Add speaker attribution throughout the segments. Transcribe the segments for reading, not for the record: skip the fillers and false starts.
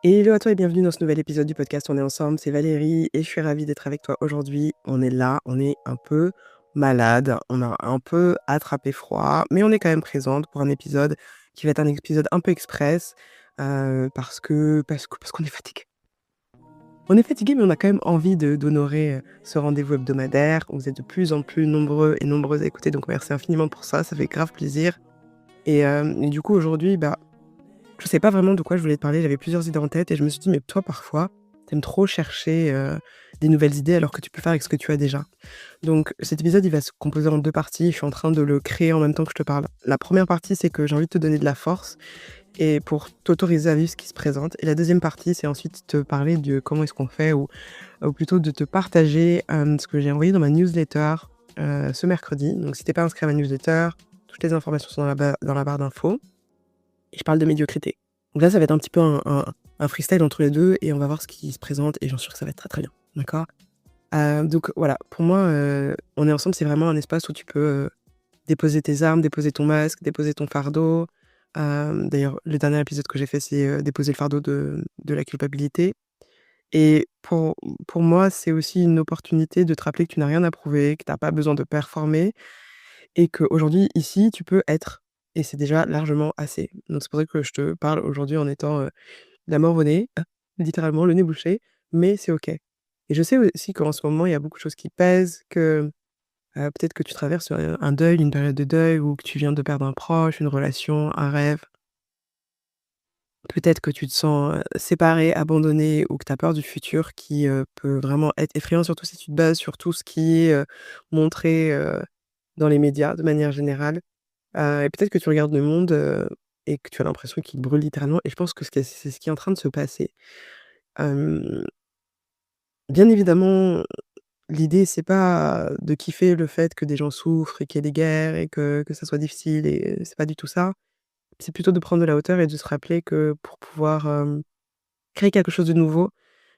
Speaker 1: Hello à toi et bienvenue dans ce nouvel épisode du podcast On est ensemble, c'est Valérie et je suis ravie d'être avec toi aujourd'hui. On est là, on est un peu malade, on a un peu attrapé froid, mais on est quand même présente pour un épisode qui va être un épisode un peu express parce qu'on est fatigué. On est fatigué, mais on a quand même envie d'honorer ce rendez-vous hebdomadaire. Vous êtes de plus en plus nombreux et nombreuses à écouter, donc merci infiniment pour ça fait grave plaisir. Et du coup aujourd'hui, je sais pas vraiment de quoi je voulais te parler, j'avais plusieurs idées en tête et je me suis dit: «Mais toi, parfois, t'aimes trop chercher, des nouvelles idées alors que tu peux faire avec ce que tu as déjà». Donc cet épisode, il va se composer en 2 parties, je suis en train de le créer en même temps que je te parle. La première partie, c'est que j'ai envie de te donner de la force et pour t'autoriser à vivre ce qui se présente et la deuxième partie, c'est ensuite te parler de comment est-ce qu'on fait ou plutôt de te partager, ce que j'ai envoyé dans ma newsletter, ce mercredi. Donc si tu pas inscrit à ma newsletter, toutes les informations sont dans la barre d'infos. Et je parle de médiocrité. Donc là, ça va être un petit peu un freestyle entre les 2 et on va voir ce qui se présente et j'en suis sûre que ça va être très, très bien. D'accord? Donc voilà, pour moi, On est ensemble, c'est vraiment un espace où tu peux, déposer tes armes, déposer ton masque, déposer ton fardeau. D'ailleurs, le dernier épisode que j'ai fait, c'est, déposer le fardeau de la culpabilité et pour moi, c'est aussi une opportunité de te rappeler que tu n'as rien à prouver, que tu as pas besoin de performer et qu'aujourd'hui, ici, tu peux être et c'est déjà largement assez. Donc c'est pour ça que je te parle aujourd'hui en étant, la mort au nez, littéralement le nez bouché, mais c'est OK. Et je sais aussi qu'en ce moment, il y a beaucoup de choses qui pèsent, que, peut-être que tu traverses, un deuil, une période de deuil ou que tu viens de perdre un proche, une relation, un rêve. Peut-être que tu te sens, séparé, abandonné ou que tu as peur du futur qui, peut vraiment être effrayant, surtout si tu te bases sur tout ce qui est, montré, dans les médias de manière générale. Et peut-être que tu regardes le monde, et que tu as l'impression qu'il brûle littéralement et je pense que c'est ce qui est en train de se passer. Hem, Bien évidemment, l'idée c'est pas de kiffer le fait que des gens souffrent et qu'il y ait des guerres et que ça soit difficile et c'est pas du tout ça. C'est plutôt de prendre de la hauteur et de se rappeler que pour pouvoir, créer quelque chose de nouveau,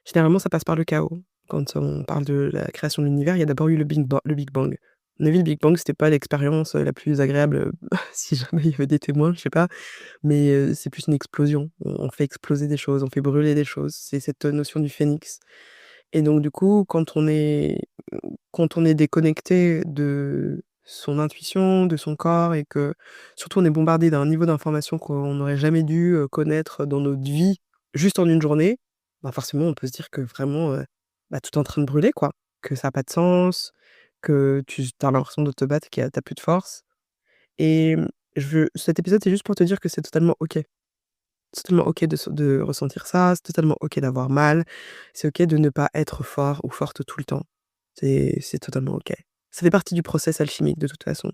Speaker 1: généralement ça passe par le chaos. Quand on parle de la création de l'univers, il y a d'abord eu le Big Bang. À mon avis, le Big Bang, c'était pas l'expérience, la plus agréable, si jamais il y avait des témoins, je sais pas, mais c'est plus une explosion. On fait exploser des choses, on fait brûler des choses. C'est cette notion du phénix et donc du coup, quand on est déconnecté de son intuition, de son corps et que surtout on est bombardé d'un niveau d'information qu'on n'aurait jamais dû, connaître dans notre vie, juste en une journée, forcément on peut se dire que vraiment, tout est en train de brûler quoi, que ça a pas de sens, que tu as l'impression de te battre, que tu plus de force et cet épisode, c'est juste pour te dire que c'est totalement OK. C'est totalement OK de ressentir ça, c'est totalement OK d'avoir mal, c'est OK de ne pas être fort ou forte tout le temps. C'est totalement OK. Ça fait partie du process alchimique de toute façon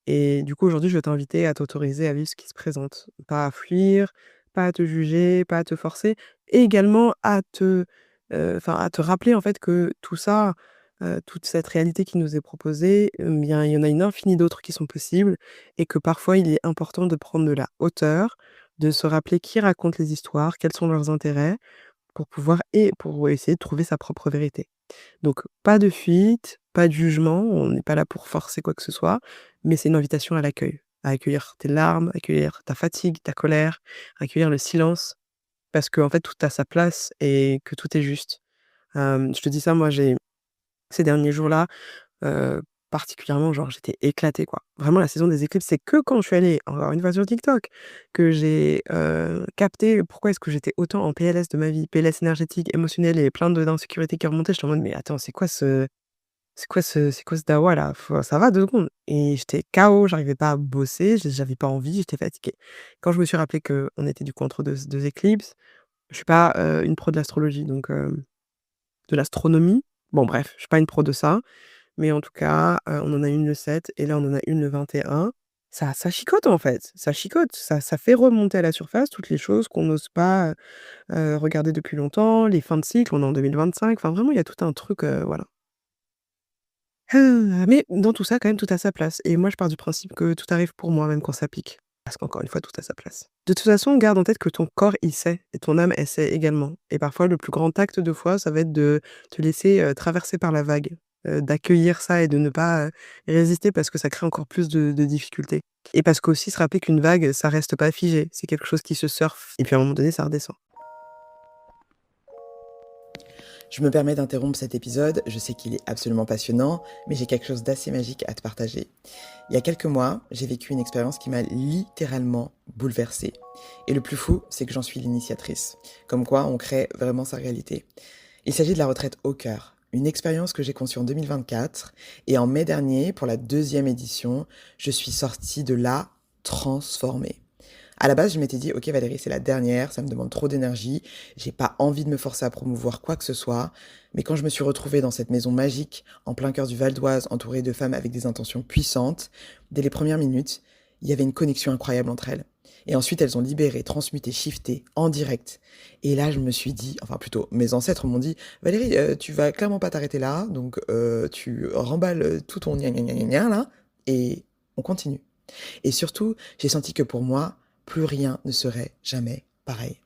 Speaker 1: et du coup, aujourd'hui, je veux t'inviter à t'autoriser à vivre ce qui se présente. Pas à fuir, pas à te juger, pas à te forcer et également à te rappeler, en fait, que tout ça, toute cette réalité qui nous est proposée, bien, il y en a une infinie d'autres qui sont possibles et que parfois, il est important de prendre de la hauteur, de se rappeler qui raconte les histoires, quels sont leurs intérêts pour pouvoir et pour essayer de trouver sa propre vérité. Donc pas de fuite, pas de jugement, on n'est pas là pour forcer quoi que ce soit, mais c'est une invitation à l'accueil, à accueillir tes larmes, accueillir ta fatigue, ta colère, accueillir le silence, parce qu'en fait tout a sa place et que tout est juste. Je te dis ça, moi j'ai ces derniers jours-là, heu, particulièrement, genre j'étais éclatée quoi. Vraiment la saison des éclipses, c'est que quand je suis allée, encore une fois sur TikTok, que j'ai, capté pourquoi est-ce que j'étais autant en PLS de ma vie, PLS énergétique, émotionnel et plein de d'insécurité qui remontaient. J'étais en mode: «Mais attends, c'est quoi ce dawa là? Faut ça va 2 secondes?» Et j'étais KO, j'arrivais pas à bosser, j'avais pas envie, j'étais fatiguée. Quand je me suis rappelé qu'on était du coup entre 2 éclipses, je suis pas, une pro de l'astrologie donc de l'astronomie. Bon bref, je suis pas une pro de ça, mais en tout cas, on en a une le 7 et là on en a une le 21. Ça chicote en fait, ça chicote, ça fait remonter à la surface toutes les choses qu'on n'ose pas, regarder depuis longtemps, les fins de cycle, on est en 2025, enfin vraiment il y a tout un truc, voilà. Mais dans tout ça, quand même, tout a sa place et moi, je pars du principe que tout arrive pour moi, même quand ça pique. Parce qu'encore une fois, tout a sa place. De toute façon, garde en tête que ton corps, il sait et ton âme, elle sait également et parfois, le plus grand acte de foi, ça va être de te laisser, traverser par la vague, d'accueillir ça et de ne pas, résister parce que ça crée encore plus de difficultés et parce qu'aussi se rappeler qu'une vague, ça reste pas figé, c'est quelque chose qui se surfe et puis à un moment donné, ça redescend.
Speaker 2: Je me permets d'interrompre cet épisode, je sais qu'il est absolument passionnant, mais j'ai quelque chose d'assez magique à te partager. Il y a quelques mois, j'ai vécu une expérience qui m'a littéralement bouleversée. Et le plus fou, c'est que j'en suis l'initiatrice. Comme quoi, on crée vraiment sa réalité. Il s'agit de la retraite au cœur, une expérience que j'ai conçue en 2024, et en mai dernier, pour la deuxième édition, je suis sortie de là transformée. À la base, je m'étais dit, ok Valérie, c'est la dernière, ça me demande trop d'énergie, j'ai pas envie de me forcer à promouvoir quoi que ce soit. Mais quand je me suis retrouvée dans cette maison magique, en plein cœur du Val d'Oise, entourée de femmes avec des intentions puissantes, dès les premières minutes, il y avait une connexion incroyable entre elles. Et ensuite, elles ont libéré, transmuté, shifté, en direct. Et là, je me suis dit, enfin plutôt, mes ancêtres m'ont dit, Valérie, tu vas clairement pas t'arrêter là, donc tu remballes tout ton gna gna gna gna gna, là, et on continue. Et surtout, j'ai senti que pour moi, plus rien ne serait jamais pareil.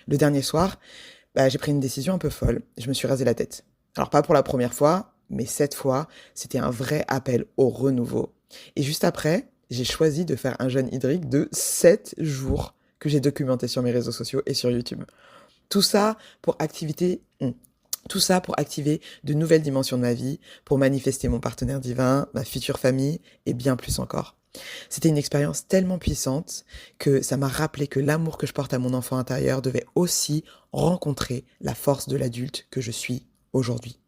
Speaker 2: Le dernier soir, j'ai pris une décision un peu folle. Je me suis rasé la tête. Alors pas pour la première fois, mais cette fois, c'était un vrai appel au renouveau. Et juste après, j'ai choisi de faire un jeûne hydrique de 7 jours que j'ai documenté sur mes réseaux sociaux et sur YouTube. Tout ça pour tout ça pour activer de nouvelles dimensions de ma vie, pour manifester mon partenaire divin, ma future famille et bien plus encore. C'était une expérience tellement puissante que ça m'a rappelé que l'amour que je porte à mon enfant intérieur devait aussi rencontrer la force de l'adulte que je suis aujourd'hui.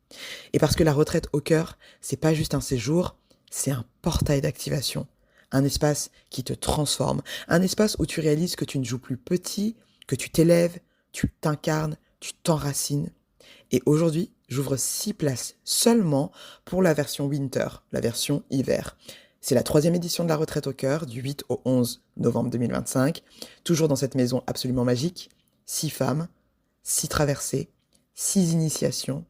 Speaker 2: Et parce que la retraite au cœur, c'est pas juste un séjour, c'est un portail d'activation. Un espace qui te transforme. Un espace où tu réalises que tu ne joues plus petit, que tu t'élèves, tu t'incarnes, tu t'enracines. Et aujourd'hui, j'ouvre 6 places seulement pour la version winter, la version hiver. C'est la troisième édition de la retraite au cœur, du 8 au 11 novembre 2025. Toujours dans cette maison absolument magique. 6 femmes, 6 traversées, 6 initiations.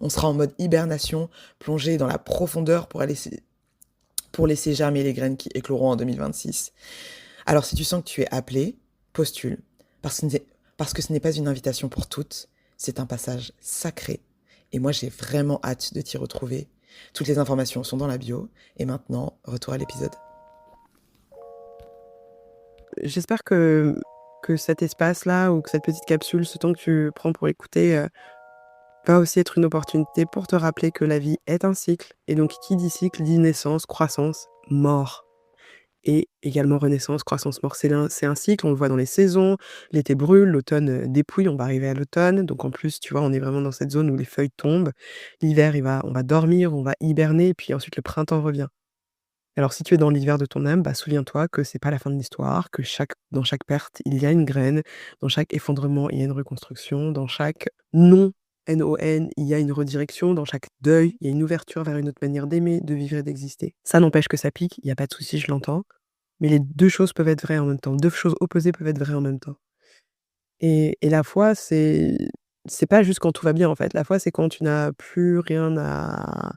Speaker 2: On sera en mode hibernation, plongé dans la profondeur pour laisser germer les graines qui écloront en 2026. Alors si tu sens que tu es appelé, postule. Parce que ce n'est pas une invitation pour toutes, c'est un passage sacré. Et moi j'ai vraiment hâte de t'y retrouver. Toutes les informations sont dans la bio. Et maintenant, retour à l'épisode.
Speaker 1: J'espère que cet espace-là ou que cette petite capsule, ce temps que tu prends pour écouter, va aussi être une opportunité pour te rappeler que la vie est un cycle et donc qui dit cycle dit naissance, croissance, mort et également renaissance, croissance, mort. C'est un cycle, on le voit dans les saisons, l'été brûle, l'automne, dépouille, on va arriver à l'automne, donc en plus, tu vois, on est vraiment dans cette zone où les feuilles tombent. L'hiver, on va dormir, on va hiberner, puis ensuite le printemps revient. Alors si tu es dans l'hiver de ton âme, souviens-toi que c'est pas la fin de l'histoire, que dans chaque perte, il y a une graine, dans chaque effondrement, il y a une reconstruction, dans chaque non, N-O-N, il y a une redirection, dans chaque deuil, il y a une ouverture vers une autre manière d'aimer, de vivre et d'exister. Ça n'empêche que ça pique, il y a pas de souci, je l'entends, mais les 2 choses peuvent être vraies en même temps. 2 choses opposées peuvent être vraies en même temps. Et la foi, c'est pas juste quand tout va bien, en fait. La foi, c'est quand tu n'as plus rien à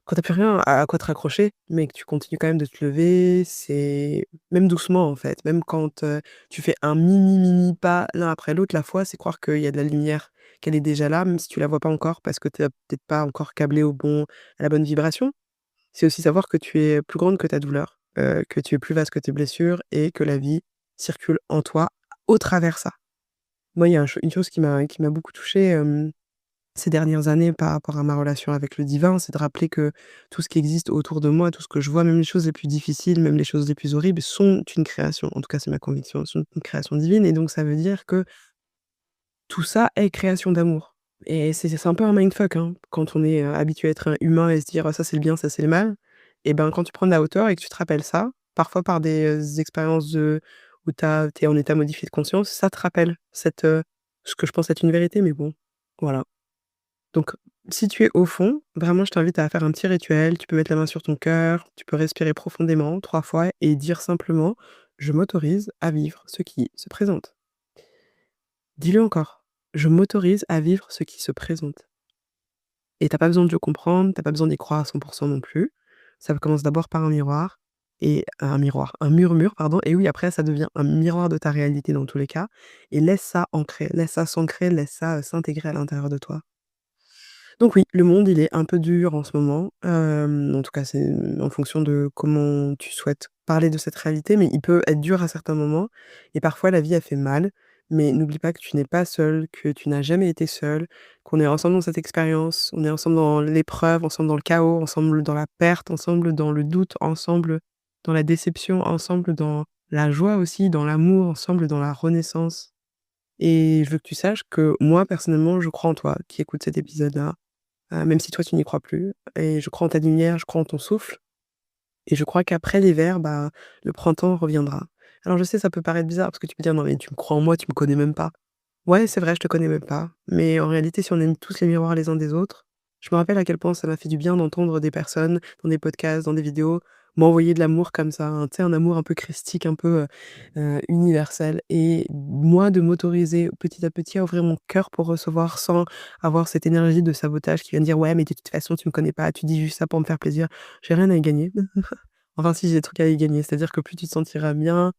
Speaker 1: quand tu plus rien à quoi te raccrocher, mais que tu continues quand même de te lever, c'est même doucement, en fait. Même quand, tu fais un mini, mini pas l'un après l'autre, la foi, c'est croire qu'il y a de la lumière, qu'elle est déjà là, même si tu la vois pas encore parce que tu as peut-être pas encore câblé à la bonne vibration. C'est aussi savoir que tu es plus grande que ta douleur, que tu es plus vaste que tes blessures et que la vie circule en toi au travers ça. Moi, il y a une chose qui m'a beaucoup touchée, ces dernières années par rapport à ma relation avec le divin, c'est de rappeler que tout ce qui existe autour de moi, tout ce que je vois, même les choses les plus difficiles, même les choses les plus horribles, sont une création. En tout cas, c'est ma conviction, sont une création divine et donc ça veut dire que tout ça est création d'amour et c'est un peu un mindfuck, hein, quand on est, habitué à être un humain et se dire: «Ça c'est le bien, ça c'est le mal» et ben, quand tu prends de la hauteur et que tu te rappelles ça, parfois par des, expériences où tu es en état modifié de conscience, ça te rappelle ce que je pense être une vérité mais bon, voilà. Donc, si tu es au fond, vraiment, je t'invite à faire un petit rituel. Tu peux mettre la main sur ton cœur, tu peux respirer profondément 3 fois et dire simplement: «Je m'autorise à vivre ce qui se présente». Dis-le encore: «Je m'autorise à vivre ce qui se présente» et tu as pas besoin de le comprendre, tu as pas besoin d'y croire à 100 non plus. Ça commence d'abord par un miroir et un murmure, pardon et oui, après ça devient un miroir de ta réalité dans tous les cas et laisse ça ancrer, laisse ça s'ancrer, laisse ça, s'intégrer à l'intérieur de toi. Donc oui, le monde, il est un peu dur en ce moment, en tout cas, c'est en fonction de comment tu souhaites parler de cette réalité, mais il peut être dur à certains moments et parfois la vie, elle fait mal, mais n'oublie pas que tu n'es pas seul, que tu n'as jamais été seul, qu'on est ensemble dans cette expérience, on est ensemble dans l'épreuve, ensemble dans le chaos, ensemble dans la perte, ensemble dans le doute, ensemble dans la déception, ensemble dans la joie aussi, dans l'amour, ensemble dans la renaissance. Et je veux que tu saches que moi, personnellement, je crois en toi qui écoute cet épisode-là, même si toi tu n'y crois plus, et je crois en ta lumière, je crois en ton souffle. Et je crois qu'après l'hiver, bah, le printemps reviendra. Alors je sais, ça peut paraître bizarre parce que tu peux dire: «Non mais tu me crois en moi, tu me connais même pas». Ouais, c'est vrai, je te connais même pas, mais en réalité, si on aime tous les miroirs les uns des autres, je me rappelle à quel point ça m'a fait du bien d'entendre des personnes dans des podcasts, dans des vidéos, m'envoyer de l'amour comme ça, tu sais, un amour un peu christique, un peu, universel, et moi de m'autoriser petit à petit à ouvrir mon cœur pour recevoir sans avoir cette énergie de sabotage qui vient me dire: «Ouais, mais de toute façon, tu me connais pas, tu dis juste ça pour me faire plaisir». J'ai rien à y gagner. Enfin si, j'ai des trucs à y gagner, c'est-à-dire que plus tu te sentiras bien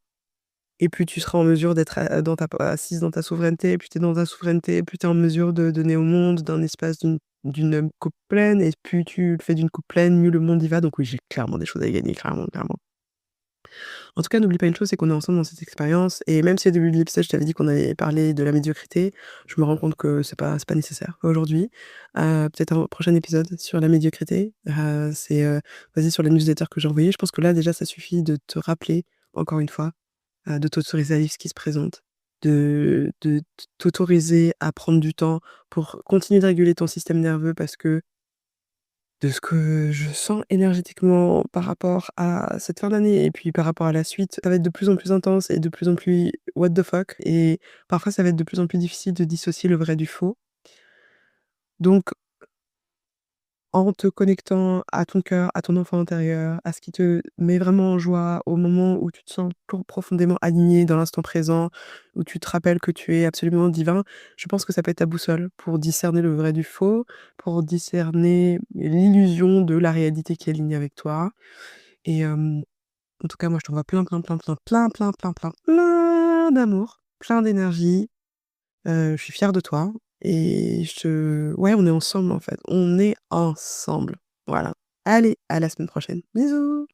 Speaker 1: et plus tu seras en mesure d'être dans ta assise dans ta souveraineté, plus tu es dans ta souveraineté, plus tu es en mesure de donner au monde d'un espace d'une coupe pleine, et plus tu le fais d'une coupe pleine, mieux le monde y va. Donc oui, j'ai clairement des choses à y gagner, clairement, clairement. En tout cas, n'oublie pas une chose, c'est qu'on est ensemble dans cette expérience, et même si au début de l'épisode, je t'avais dit qu'on allait parler de la médiocrité, je me rends compte que c'est pas nécessaire aujourd'hui. Peut-être un prochain épisode sur la médiocrité, basé sur la newsletter que j'ai envoyée. Je pense que là, déjà, ça suffit de te rappeler, encore une fois, de t'autoriser à vivre ce qui se présente, de t'autoriser à prendre du temps pour continuer de réguler ton système nerveux, parce que de ce que je sens énergétiquement par rapport à cette fin d'année et puis par rapport à la suite, ça va être de plus en plus intense et de plus en plus what the fuck, et parfois ça va être de plus en plus difficile de dissocier le vrai du faux. Donc en te connectant à ton cœur, à ton enfant intérieur, à ce qui te met vraiment en joie, au moment où tu te sens profondément aligné dans l'instant présent, où tu te rappelles que tu es absolument divin, je pense que ça peut être ta boussole pour discerner le vrai du faux, pour discerner l'illusion de la réalité qui est alignée avec toi. Et en tout cas, moi, je t'envoie plein, plein, plein, plein, plein, plein, plein, plein, plein d'amour, plein d'énergie. Je suis fière de toi, et ouais, on est ensemble, en fait. On est ensemble. Voilà. Allez, à la semaine prochaine. Bisous!